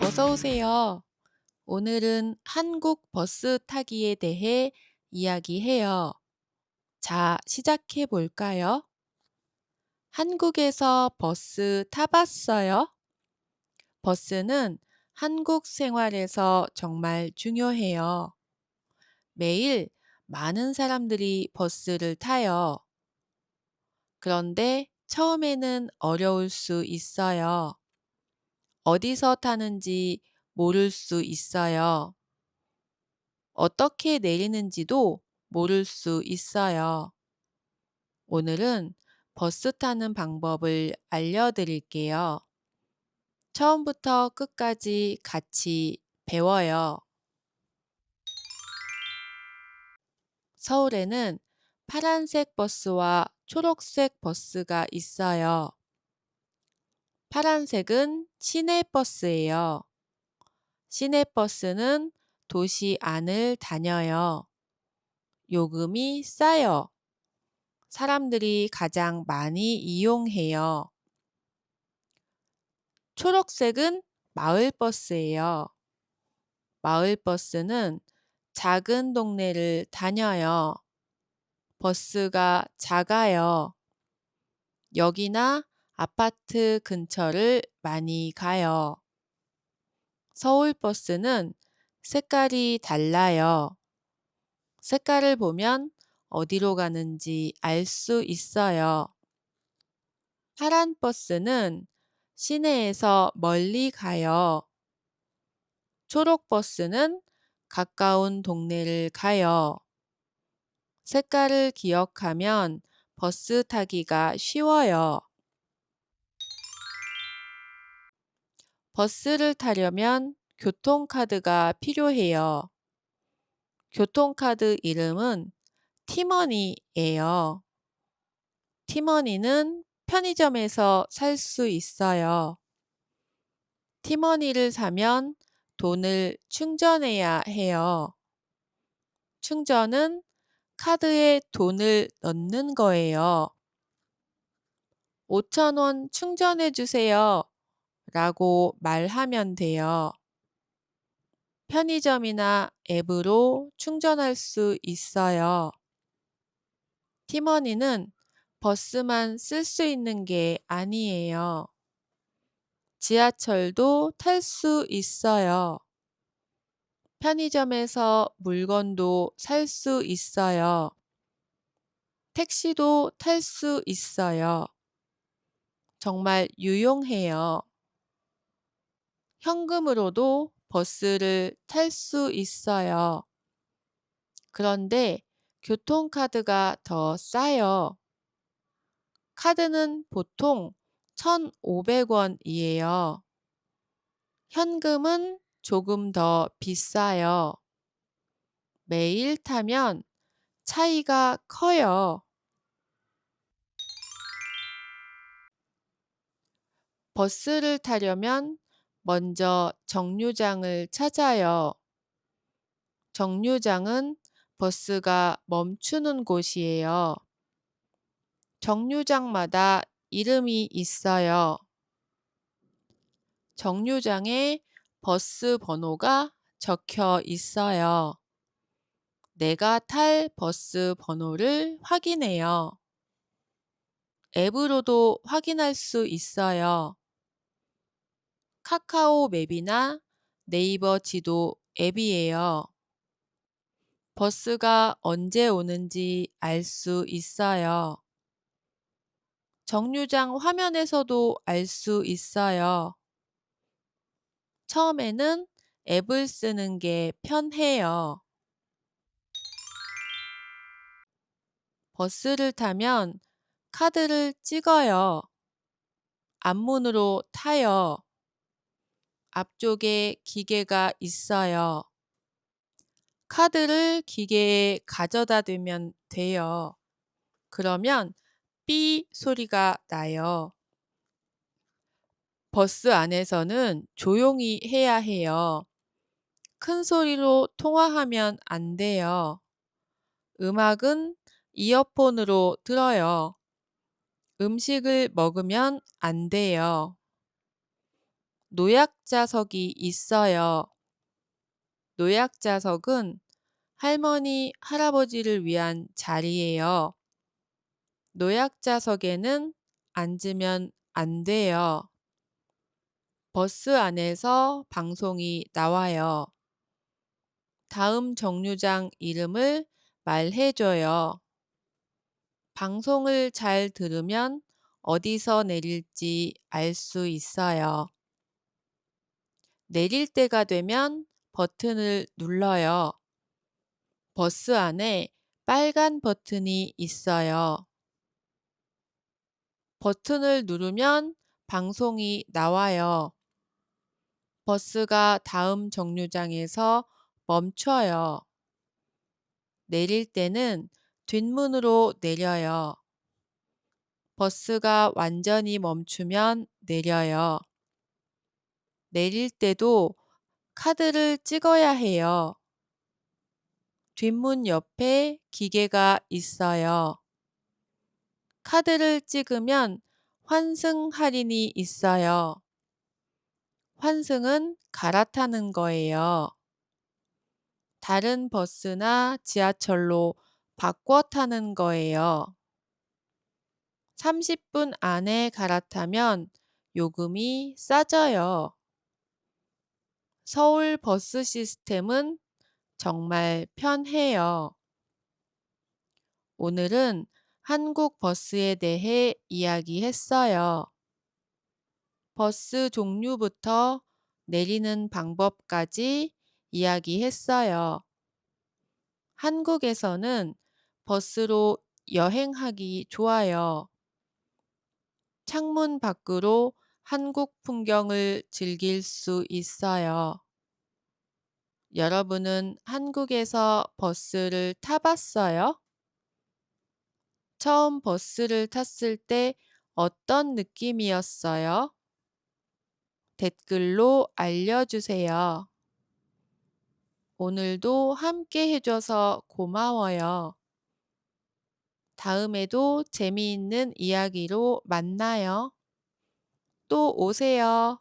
어서 오세요. 오늘은 한국 버스 타기에 대해 이야기해요. 자, 시작해 볼까요? 한국에서 버스 타봤어요? 버스는 한국 생활에서 정말 중요해요. 매일 많은 사람들이 버스를 타요. 그런데 처음에는 어려울 수 있어요. 어디서 타는지 모를 수 있어요. 어떻게 내리는지도 모를 수 있어요. 오늘은 버스 타는 방법을 알려드릴게요. 처음부터 끝까지 같이 배워요. 서울에는 파란색 버스와 초록색 버스가 있어요. 파란색은 시내버스예요. 시내버스는 도시 안을 다녀요. 요금이 싸요. 사람들이 가장 많이 이용해요. 초록색은 마을버스예요. 마을버스는 작은 동네를 다녀요. 버스가 작아요. 역이나 아파트 근처를 많이 가요. 서울버스는 색깔이 달라요. 색깔을 보면 어디로 가는지 알 수 있어요. 파란 버스는 시내에서 멀리 가요. 초록 버스는 가까운 동네를 가요. 색깔을 기억하면 버스 타기가 쉬워요. 버스를 타려면 교통카드가 필요해요. 교통카드 이름은 티머니예요. 티머니는 편의점에서 살 수 있어요. 티머니를 사면 돈을 충전해야 해요. 충전은 카드에 돈을 넣는 거예요. 5,000원 충전해 주세요 라고 말하면 돼요. 편의점이나 앱으로 충전할 수 있어요. 티머니는 버스만 쓸 수 있는 게 아니에요. 지하철도 탈 수 있어요. 편의점에서 물건도 살 수 있어요. 택시도 탈 수 있어요. 정말 유용해요. 현금으로도 버스를 탈 수 있어요. 그런데 교통카드가 더 싸요. 카드는 보통 1,500원이에요. 현금은 조금 더 비싸요. 매일 타면 차이가 커요. 버스를 타려면 먼저 정류장을 찾아요. 정류장은 버스가 멈추는 곳이에요. 정류장마다 이름이 있어요. 정류장에 버스 번호가 적혀 있어요. 내가 탈 버스 번호를 확인해요. 앱으로도 확인할 수 있어요. 카카오 맵이나 네이버 지도 앱이에요. 버스가 언제 오는지 알 수 있어요. 정류장 화면에서도 알 수 있어요. 처음에는 앱을 쓰는 게 편해요. 버스를 타면 카드를 찍어요. 앞문으로 타요. 앞쪽에 기계가 있어요. 카드를 기계에 가져다 대면 돼요. 그러면 삐 소리가 나요. 버스 안에서는 조용히 해야 해요. 큰 소리로 통화하면 안 돼요. 음악은 이어폰으로 들어요. 음식을 먹으면 안 돼요. 노약자석이 있어요. 노약자석은 할머니, 할아버지를 위한 자리예요. 노약자석에는 앉으면 안 돼요. 버스 안에서 방송이 나와요. 다음 정류장 이름을 말해줘요. 방송을 잘 들으면 어디서 내릴지 알 수 있어요. 내릴 때가 되면 버튼을 눌러요. 버스 안에 빨간 버튼이 있어요. 버튼을 누르면 방송이 나와요. 버스가 다음 정류장에서 멈춰요. 내릴 때는 뒷문으로 내려요. 버스가 완전히 멈추면 내려요. 내릴 때도 카드를 찍어야 해요. 뒷문 옆에 기계가 있어요. 카드를 찍으면 환승 할인이 있어요. 환승은 갈아타는 거예요. 다른 버스나 지하철로 바꿔 타는 거예요. 30분 안에 갈아타면 요금이 싸져요. 서울 버스 시스템은 정말 편해요. 오늘은 한국 버스에 대해 이야기했어요. 버스 종류부터 내리는 방법까지 이야기했어요. 한국에서는 버스로 여행하기 좋아요. 창문 밖으로 한국 풍경을 즐길 수 있어요. 여러분은 한국에서 버스를 타봤어요? 처음 버스를 탔을 때 어떤 느낌이었어요? 댓글로 알려주세요. 오늘도 함께 해줘서 고마워요. 다음에도 재미있는 이야기로 만나요. 또 오세요.